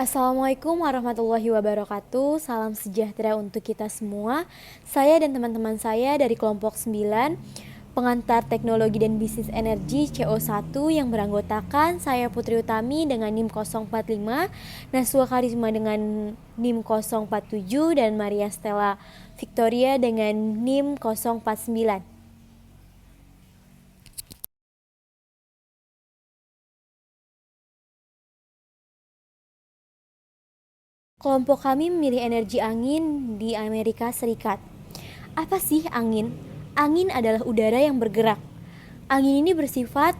Assalamualaikum warahmatullahi wabarakatuh. Salam sejahtera untuk kita semua. Saya dan teman-teman saya dari kelompok 9 pengantar teknologi dan bisnis energi CO1 yang beranggotakan saya Putri Utami dengan NIM 045, Naswa Karisma dengan NIM 047, dan Maria Stella Victoria dengan NIM 049. Kelompok kami memilih energi angin di Amerika Serikat. Apa sih angin? Angin adalah udara yang bergerak. Angin ini bersifat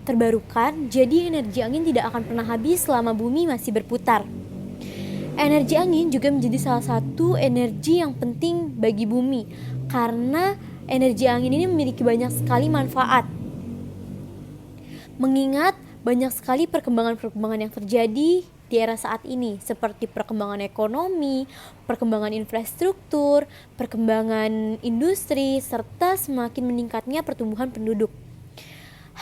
terbarukan, jadi energi angin tidak akan pernah habis selama bumi masih berputar. Energi angin juga menjadi salah satu energi yang penting bagi bumi, karena energi angin ini memiliki banyak sekali manfaat. Mengingat banyak sekali perkembangan-perkembangan yang terjadi di era saat ini, seperti perkembangan ekonomi, perkembangan infrastruktur, perkembangan industri, serta semakin meningkatnya pertumbuhan penduduk.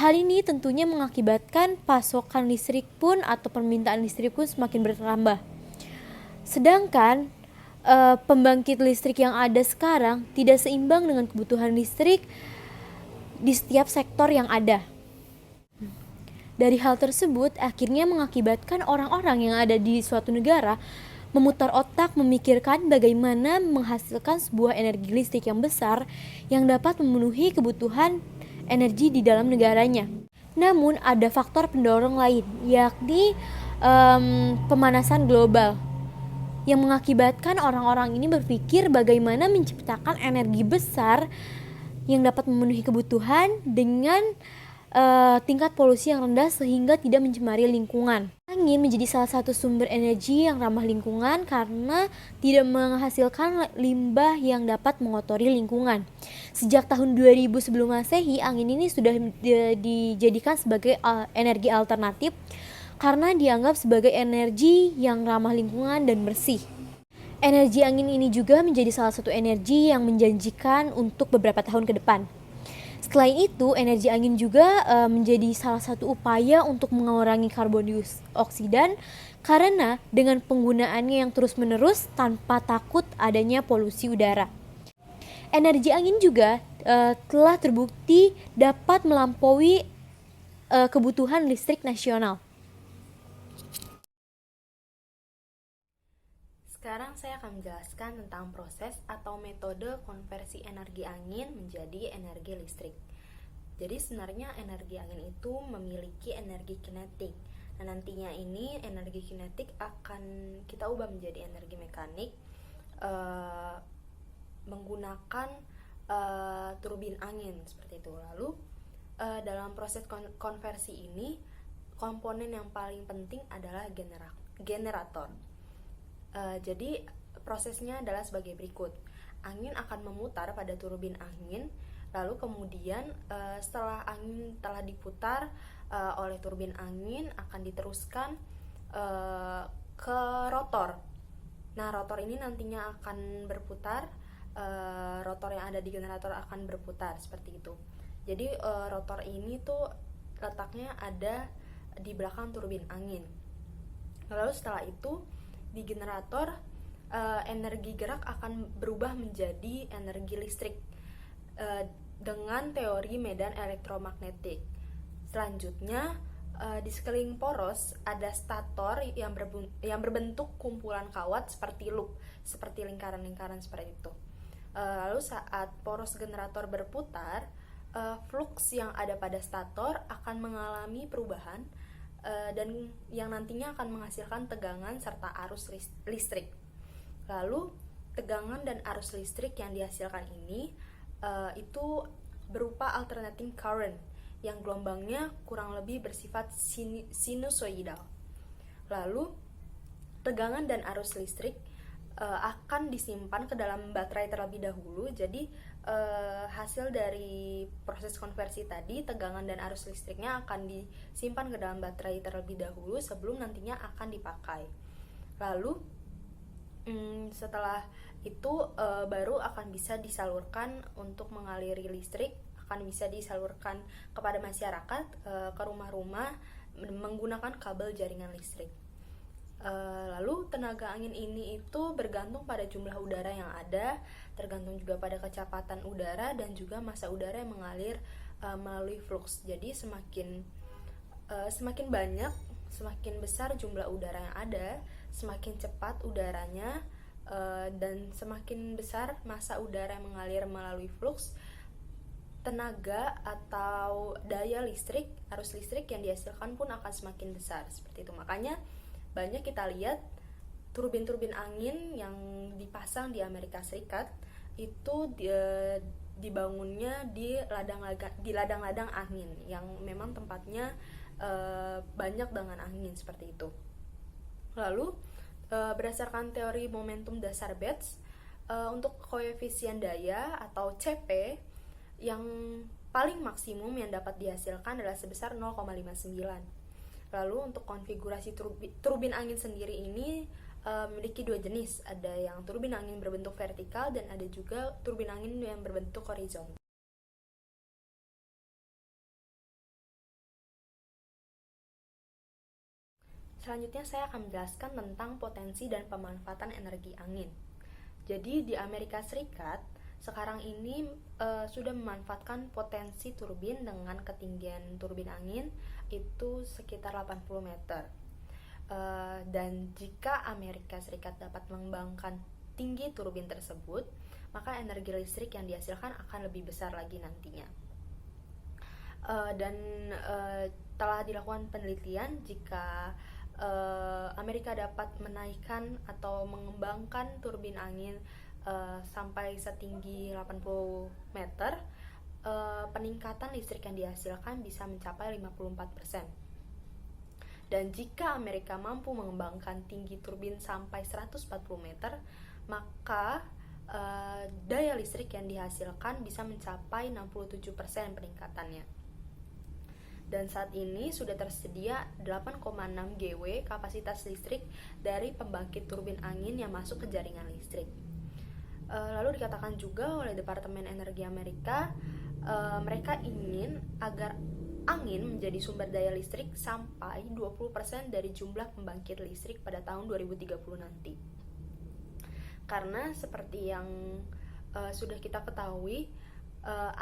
Hal ini tentunya mengakibatkan pasokan listrik pun atau permintaan listrik pun semakin bertambah. Sedangkan pembangkit listrik yang ada sekarang tidak seimbang dengan kebutuhan listrik di setiap sektor yang ada. Dari hal tersebut, akhirnya mengakibatkan orang-orang yang ada di suatu negara memutar otak memikirkan bagaimana menghasilkan sebuah energi listrik yang besar yang dapat memenuhi kebutuhan energi di dalam negaranya. Namun ada faktor pendorong lain, yakni pemanasan global, yang mengakibatkan orang-orang ini berpikir bagaimana menciptakan energi besar yang dapat memenuhi kebutuhan dengan tingkat polusi yang rendah sehingga tidak mencemari lingkungan. Angin menjadi salah satu sumber energi yang ramah lingkungan karena tidak menghasilkan limbah yang dapat mengotori lingkungan. Sejak tahun 2000 sebelum Masehi, angin ini sudah dijadikan sebagai energi alternatif karena dianggap sebagai energi yang ramah lingkungan dan bersih. Energi angin ini juga menjadi salah satu energi yang menjanjikan untuk beberapa tahun ke depan. Selain itu, energi angin juga menjadi salah satu upaya untuk mengurangi karbon dioksida karena dengan penggunaannya yang terus-menerus tanpa takut adanya polusi udara. Energi angin juga telah terbukti dapat melampaui kebutuhan listrik nasional. Sekarang saya akan menjelaskan tentang proses atau metode konversi energi angin menjadi energi listrik. Jadi sebenarnya energi angin itu memiliki energi kinetik. Nah, nantinya ini energi kinetik akan kita ubah menjadi energi mekanik menggunakan turbin angin seperti itu. Lalu dalam proses konversi ini komponen yang paling penting adalah generator. Jadi prosesnya adalah sebagai berikut. Angin akan memutar pada turbin angin, lalu kemudian setelah angin telah diputar oleh turbin angin akan diteruskan ke rotor. Nah, rotor ini nantinya akan berputar, rotor yang ada di generator akan berputar seperti itu. Jadi rotor ini tuh letaknya ada di belakang turbin angin. Lalu setelah itu di generator energi gerak akan berubah menjadi energi listrik dengan teori medan elektromagnetik. Selanjutnya di sekeliling poros ada stator yang berbentuk kumpulan kawat seperti loop, seperti lingkaran-lingkaran seperti itu. Lalu saat poros generator berputar, flux yang ada pada stator akan mengalami perubahan dan yang nantinya akan menghasilkan tegangan serta arus listrik. Lalu tegangan dan arus listrik yang dihasilkan ini itu berupa alternating current yang gelombangnya kurang lebih bersifat sinusoidal. Lalu tegangan dan arus listrik akan disimpan ke dalam baterai terlebih dahulu. Jadi hasil dari proses konversi tadi, tegangan dan arus listriknya akan disimpan ke dalam baterai terlebih dahulu sebelum nantinya akan dipakai. Lalu setelah itu baru akan bisa disalurkan untuk mengaliri listrik, akan bisa disalurkan kepada masyarakat, ke rumah-rumah menggunakan kabel jaringan listrik. Lalu tenaga angin ini itu bergantung pada jumlah udara yang ada, tergantung juga pada kecepatan udara dan juga massa udara yang mengalir melalui flux. Jadi semakin banyak, semakin besar jumlah udara yang ada, semakin cepat udaranya, dan semakin besar massa udara yang mengalir melalui flux, tenaga atau daya listrik, arus listrik yang dihasilkan pun akan semakin besar. Seperti itu. Makanya banyak kita lihat turbin-turbin angin yang dipasang di Amerika Serikat itu dibangunnya di ladang-ladang angin yang memang tempatnya banyak dengan angin seperti itu. Lalu berdasarkan teori momentum dasar Betz, untuk koefisien daya atau CP yang paling maksimum yang dapat dihasilkan adalah sebesar 0,59. Lalu untuk konfigurasi turbin angin sendiri ini memiliki dua jenis, ada yang turbin angin berbentuk vertikal dan ada juga turbin angin yang berbentuk horizontal. Selanjutnya saya akan menjelaskan tentang potensi dan pemanfaatan energi angin. Jadi di Amerika Serikat sekarang ini sudah memanfaatkan potensi turbin dengan ketinggian turbin angin itu sekitar 80 meter. Dan jika Amerika Serikat dapat mengembangkan tinggi turbin tersebut, maka energi listrik yang dihasilkan akan lebih besar lagi nantinya. Dan telah dilakukan penelitian jika Amerika dapat menaikkan atau mengembangkan turbin angin sampai setinggi 80 meter, peningkatan listrik yang dihasilkan bisa mencapai 54%. Dan jika Amerika mampu mengembangkan tinggi turbin sampai 140 meter, maka daya listrik yang dihasilkan bisa mencapai 67% peningkatannya. Dan saat ini sudah tersedia 8,6 GW kapasitas listrik dari pembangkit turbin angin yang masuk ke jaringan listrik. Lalu dikatakan juga oleh Departemen Energi Amerika, mereka ingin agar angin menjadi sumber daya listrik sampai 20% dari jumlah pembangkit listrik pada tahun 2030 nanti. Karena seperti yang sudah kita ketahui,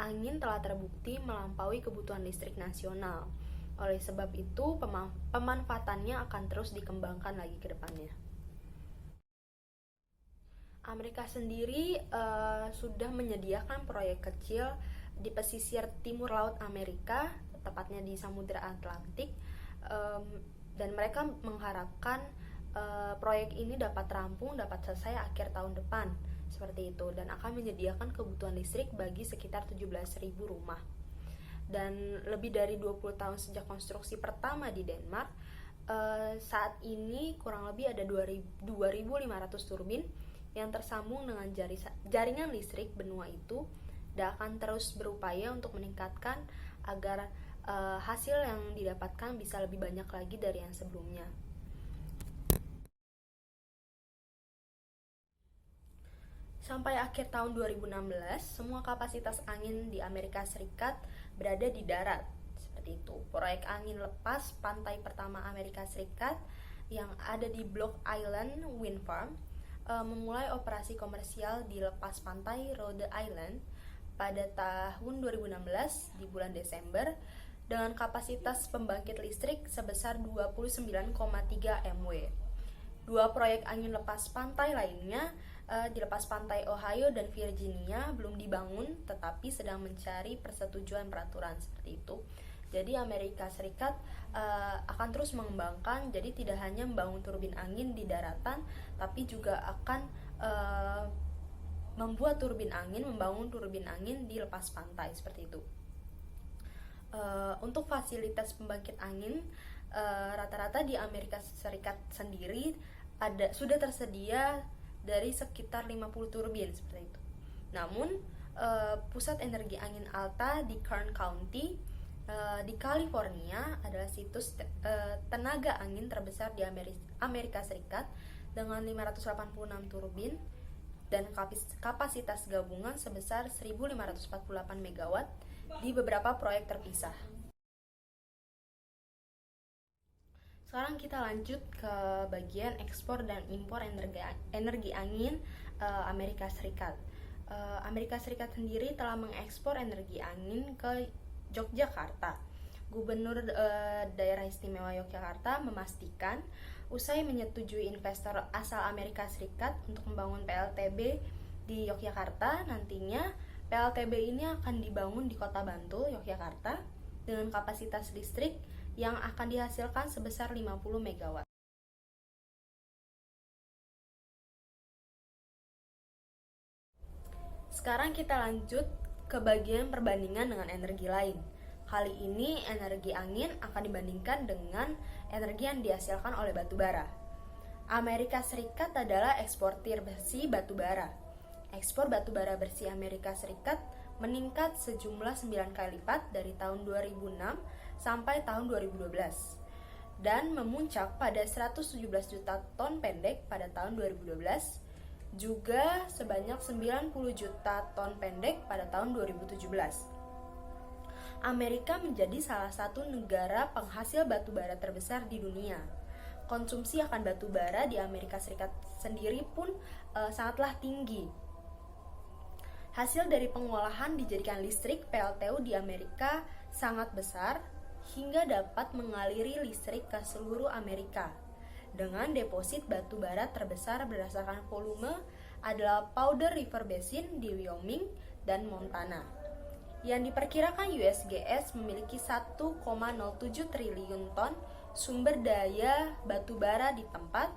angin telah terbukti melampaui kebutuhan listrik nasional. Oleh sebab itu, pemanfaatannya akan terus dikembangkan lagi ke depannya. Amerika sendiri sudah menyediakan proyek kecil di pesisir timur laut Amerika, tepatnya di Samudra Atlantik, dan mereka mengharapkan proyek ini dapat rampung, dapat selesai akhir tahun depan, seperti itu, dan akan menyediakan kebutuhan listrik bagi sekitar 17.000 rumah. Dan lebih dari 20 tahun sejak konstruksi pertama di Denmark, saat ini kurang lebih ada 2.500 turbin yang tersambung dengan jaringan listrik benua itu, dan akan terus berupaya untuk meningkatkan agar hasil yang didapatkan bisa lebih banyak lagi dari yang sebelumnya. Sampai akhir tahun 2016, semua kapasitas angin di Amerika Serikat berada di darat. Seperti itu. Proyek angin lepas pantai pertama Amerika Serikat yang ada di Block Island Wind Farm memulai operasi komersial di lepas pantai Rhode Island pada tahun 2016 di bulan Desember dengan kapasitas pembangkit listrik sebesar 29,3 MW. Dua proyek angin lepas pantai lainnya di lepas pantai Ohio dan Virginia belum dibangun, tetapi sedang mencari persetujuan peraturan seperti itu. Jadi Amerika Serikat akan terus mengembangkan, jadi tidak hanya membangun turbin angin di daratan, tapi juga akan membangun turbin angin di lepas pantai seperti itu. Untuk fasilitas pembangkit angin, rata-rata di Amerika Serikat sendiri sudah tersedia dari sekitar 50 turbin seperti itu. Namun pusat energi angin Alta di Kern County di California adalah situs tenaga angin terbesar di Amerika Serikat dengan 586 turbin dan kapasitas gabungan sebesar 1.548 MW di beberapa proyek terpisah. Sekarang kita lanjut ke bagian ekspor dan impor energi angin Amerika Serikat. Amerika Serikat sendiri telah mengekspor energi angin ke Yogyakarta. Gubernur Daerah Istimewa Yogyakarta memastikan usai menyetujui investor asal Amerika Serikat untuk membangun PLTB di Yogyakarta, nantinya PLTB ini akan dibangun di Kota Bantul, Yogyakarta dengan kapasitas listrik yang akan dihasilkan sebesar 50 MW. Sekarang kita lanjut ke bagian perbandingan dengan energi lain. Kali ini energi angin akan dibandingkan dengan energi yang dihasilkan oleh batu bara. Amerika Serikat adalah eksportir bersih batu bara. Ekspor batu bara bersih Amerika Serikat meningkat sejumlah 9 kali lipat dari tahun 2006 sampai tahun 2012 dan memuncak pada 117 juta ton pendek pada tahun 2012, juga sebanyak 90 juta ton pendek pada tahun 2017. Amerika menjadi salah satu negara penghasil batu bara terbesar di dunia. Konsumsi akan batu bara di Amerika Serikat sendiri pun sangatlah tinggi. Hasil dari pengolahan dijadikan listrik PLTU di Amerika sangat besar hingga dapat mengaliri listrik ke seluruh Amerika. Dengan deposit batu bara terbesar berdasarkan volume adalah Powder River Basin di Wyoming dan Montana. Yang diperkirakan USGS memiliki 1,07 triliun ton sumber daya batu bara di tempat,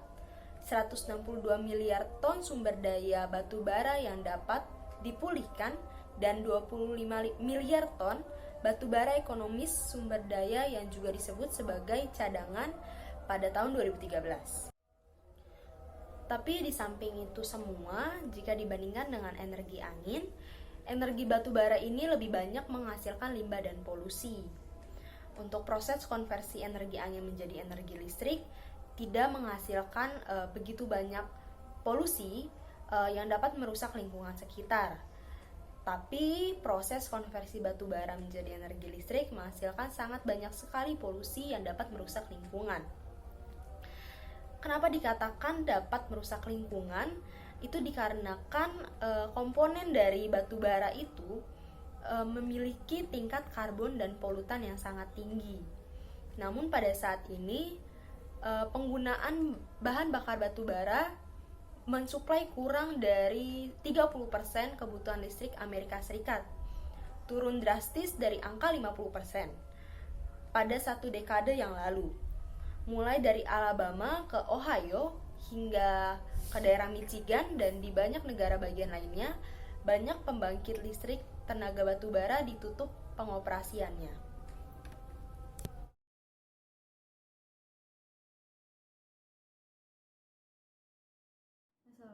162 miliar ton sumber daya batu bara yang dapat dipulihkan, dan 25 miliar ton batu bara ekonomis sumber daya yang juga disebut sebagai cadangan pada tahun 2013. Tapi di samping itu semua, jika dibandingkan dengan energi angin, energi batu bara ini lebih banyak menghasilkan limbah dan polusi. Untuk proses konversi energi angin menjadi energi listrik tidak menghasilkan begitu banyak polusi yang dapat merusak lingkungan sekitar. Tapi proses konversi batu bara menjadi energi listrik menghasilkan sangat banyak sekali polusi yang dapat merusak lingkungan. Kenapa dikatakan dapat merusak lingkungan? Itu dikarenakan komponen dari batu bara itu memiliki tingkat karbon dan polutan yang sangat tinggi. Namun pada saat ini penggunaan bahan bakar batu bara mensuplai kurang dari 30% kebutuhan listrik Amerika Serikat. Turun drastis dari angka 50% pada satu dekade yang lalu. Mulai dari Alabama ke Ohio hingga ke daerah Michigan dan di banyak negara bagian lainnya, banyak pembangkit listrik tenaga batu bara ditutup pengoperasiannya.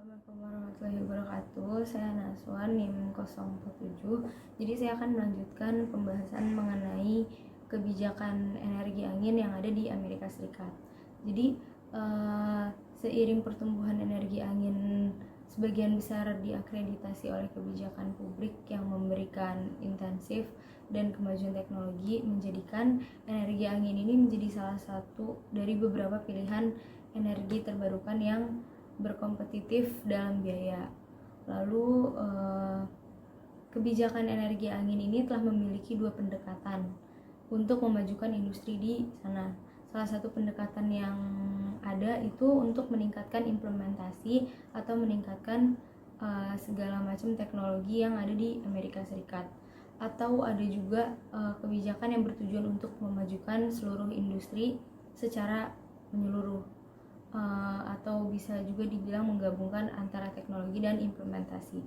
Assalamualaikum warahmatullahi wabarakatuh. Saya Naswan NIM 047. Jadi saya akan melanjutkan pembahasan mengenai kebijakan energi angin yang ada di Amerika Serikat. Jadi seiring pertumbuhan energi angin sebagian besar diakreditasi oleh kebijakan publik yang memberikan intensif dan kemajuan teknologi, menjadikan energi angin ini menjadi salah satu dari beberapa pilihan energi terbarukan yang berkompetitif dalam biaya. Lalu kebijakan energi angin ini telah memiliki dua pendekatan untuk memajukan industri di sana. Salah satu pendekatan yang ada itu untuk meningkatkan implementasi atau meningkatkan segala macam teknologi yang ada di Amerika Serikat. Atau ada juga kebijakan yang bertujuan untuk memajukan seluruh industri secara menyeluruh. Atau bisa juga dibilang menggabungkan antara teknologi dan implementasi.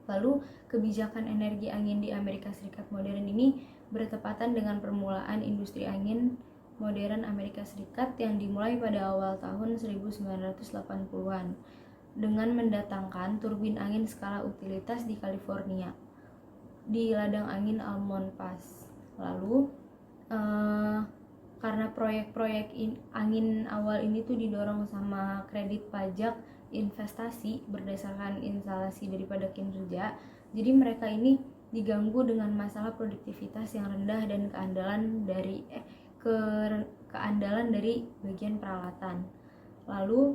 Lalu kebijakan energi angin di Amerika Serikat modern ini bertepatan dengan permulaan industri angin modern Amerika Serikat yang dimulai pada awal tahun 1980-an dengan mendatangkan turbin angin skala utilitas di California di ladang angin Almond Pass. Lalu karena proyek-proyek angin awal ini tuh didorong sama kredit pajak investasi berdasarkan instalasi daripada kinerja, jadi mereka ini diganggu dengan masalah produktivitas yang rendah dan keandalan dari keandalan dari bagian peralatan. Lalu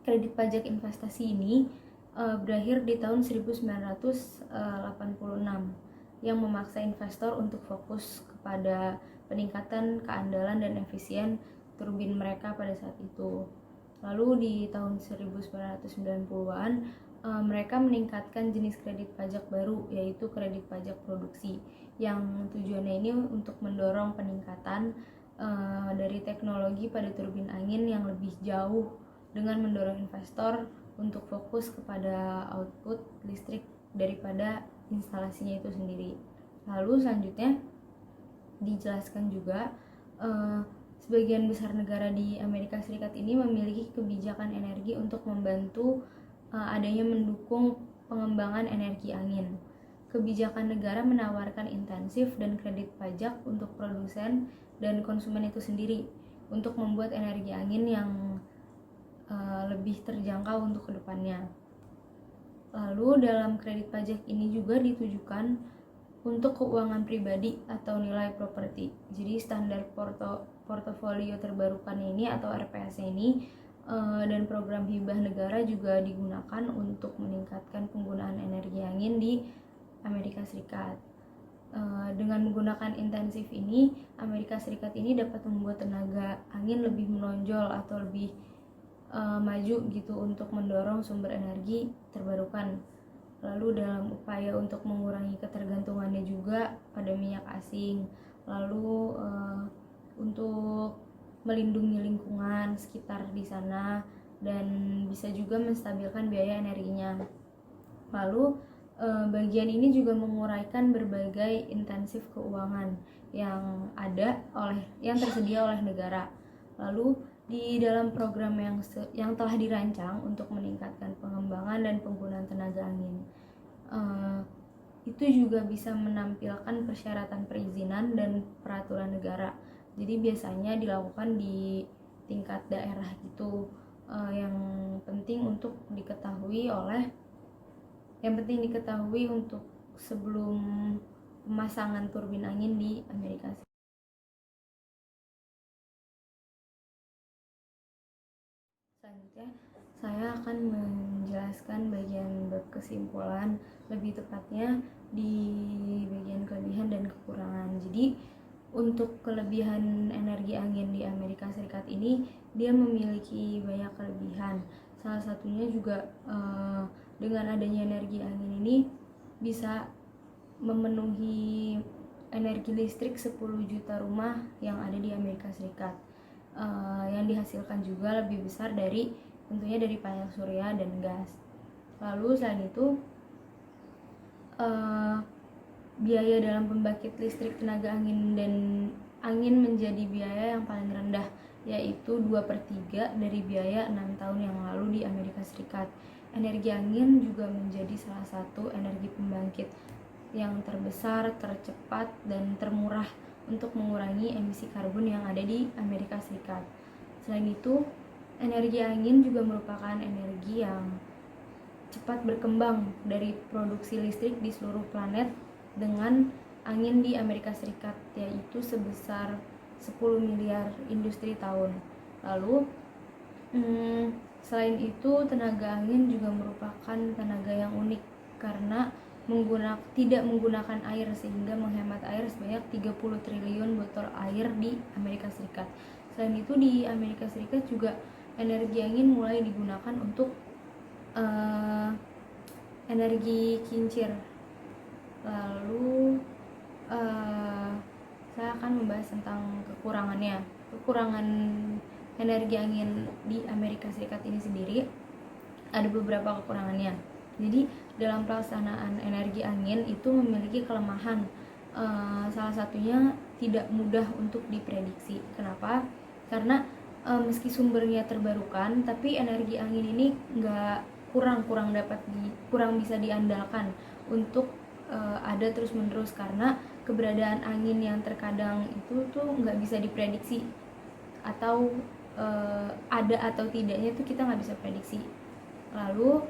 kredit pajak investasi ini berakhir di tahun 1986 yang memaksa investor untuk fokus kepada peningkatan keandalan dan efisien turbin mereka pada saat itu. Lalu di tahun 1990-an mereka meningkatkan jenis kredit pajak baru, yaitu kredit pajak produksi, yang tujuannya ini untuk mendorong peningkatan dari teknologi pada turbin angin yang lebih jauh dengan mendorong investor untuk fokus kepada output listrik daripada instalasinya itu sendiri. Lalu selanjutnya dijelaskan juga sebagian besar negara di Amerika Serikat ini memiliki kebijakan energi untuk membantu adanya mendukung pengembangan energi angin. Kebijakan negara menawarkan intensif dan kredit pajak untuk produsen dan konsumen itu sendiri untuk membuat energi angin yang lebih terjangkau untuk kedepannya. Lalu dalam kredit pajak ini juga ditujukan untuk keuangan pribadi atau nilai properti. Jadi standar portofolio terbarukan ini atau RPS ini dan program hibah negara juga digunakan untuk meningkatkan penggunaan energi angin di Amerika Serikat. Dengan menggunakan intensif ini, Amerika Serikat ini dapat membuat tenaga angin lebih menonjol atau lebih maju gitu untuk mendorong sumber energi terbarukan. Lalu dalam upaya untuk mengurangi ketergantungannya juga pada minyak asing, lalu untuk melindungi lingkungan sekitar di sana dan bisa juga menstabilkan biaya energinya. Lalu bagian ini juga menguraikan berbagai intensif keuangan yang tersedia oleh negara. Lalu di dalam program yang telah dirancang untuk meningkatkan pengembangan dan penggunaan tenaga angin, itu juga bisa menampilkan persyaratan perizinan dan peraturan negara. Jadi biasanya dilakukan di tingkat daerah gitu, yang penting diketahui untuk sebelum pemasangan turbin angin di Amerika Serikat. Selanjutnya, saya akan menjelaskan bagian bab kesimpulan, lebih tepatnya di bagian kelebihan dan kekurangan. Jadi, untuk kelebihan energi angin di Amerika Serikat ini, dia memiliki banyak kelebihan. Salah satunya juga dengan adanya energi angin ini bisa memenuhi energi listrik 10 juta rumah yang ada di Amerika Serikat. Yang dihasilkan juga lebih besar tentunya dari panel surya dan gas. Lalu selain itu biaya dalam pembangkit listrik tenaga angin menjadi biaya yang paling rendah, yaitu 2/3 dari biaya 6 tahun yang lalu di Amerika Serikat. Energi angin juga menjadi salah satu energi pembangkit yang terbesar, tercepat, dan termurah untuk mengurangi emisi karbon yang ada di Amerika Serikat. Selain itu, energi angin juga merupakan energi yang cepat berkembang dari produksi listrik di seluruh planet dengan angin di Amerika Serikat, yaitu sebesar 10 miliar industri tahun. Lalu, selain itu, tenaga angin juga merupakan tenaga yang unik karena tidak menggunakan air, sehingga menghemat air sebanyak 30 triliun botol air di Amerika Serikat. Selain itu, di Amerika Serikat juga energi angin mulai digunakan untuk energi kincir. Lalu saya akan membahas tentang kekurangan energi angin di Amerika Serikat ini sendiri. Ada beberapa kekurangannya. Jadi dalam pelaksanaan energi angin itu memiliki kelemahan. Salah satunya tidak mudah untuk diprediksi. Kenapa? Karena meski sumbernya terbarukan, tapi energi angin ini kurang bisa diandalkan untuk ada terus-menerus, karena keberadaan angin yang terkadang itu tuh nggak bisa diprediksi, atau ada atau tidaknya itu kita nggak bisa prediksi. Lalu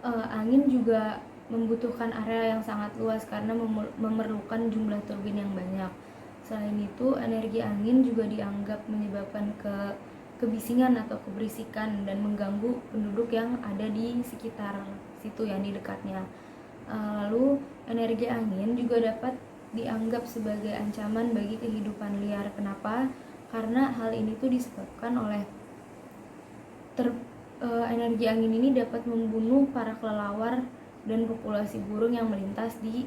angin juga membutuhkan area yang sangat luas karena memerlukan jumlah turbin yang banyak. Selain itu, energi angin juga dianggap menyebabkan kebisingan atau keberisikan dan mengganggu penduduk yang ada di sekitar situ, yang di dekatnya. Lalu energi angin juga dapat dianggap sebagai ancaman bagi kehidupan liar. Kenapa? Karena hal ini tuh disebabkan oleh energi angin ini dapat membunuh para kelelawar dan populasi burung yang melintas di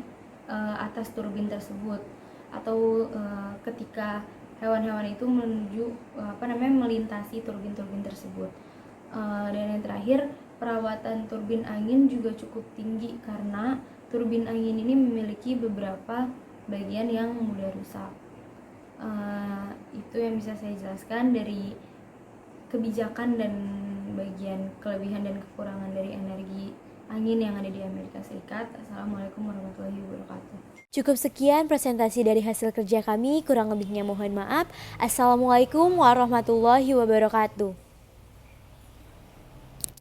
atas turbin tersebut, atau ketika hewan-hewan itu melintasi turbin-turbin tersebut. Dan yang terakhir, perawatan turbin angin juga cukup tinggi karena turbin angin ini memiliki beberapa bagian yang mudah rusak. Itu yang bisa saya jelaskan dari kebijakan dan bagian kelebihan dan kekurangan dari energi angin yang ada di Amerika Serikat. Assalamualaikum warahmatullahi wabarakatuh. Cukup sekian presentasi dari hasil kerja kami, kurang lebihnya mohon maaf. Assalamualaikum warahmatullahi wabarakatuh.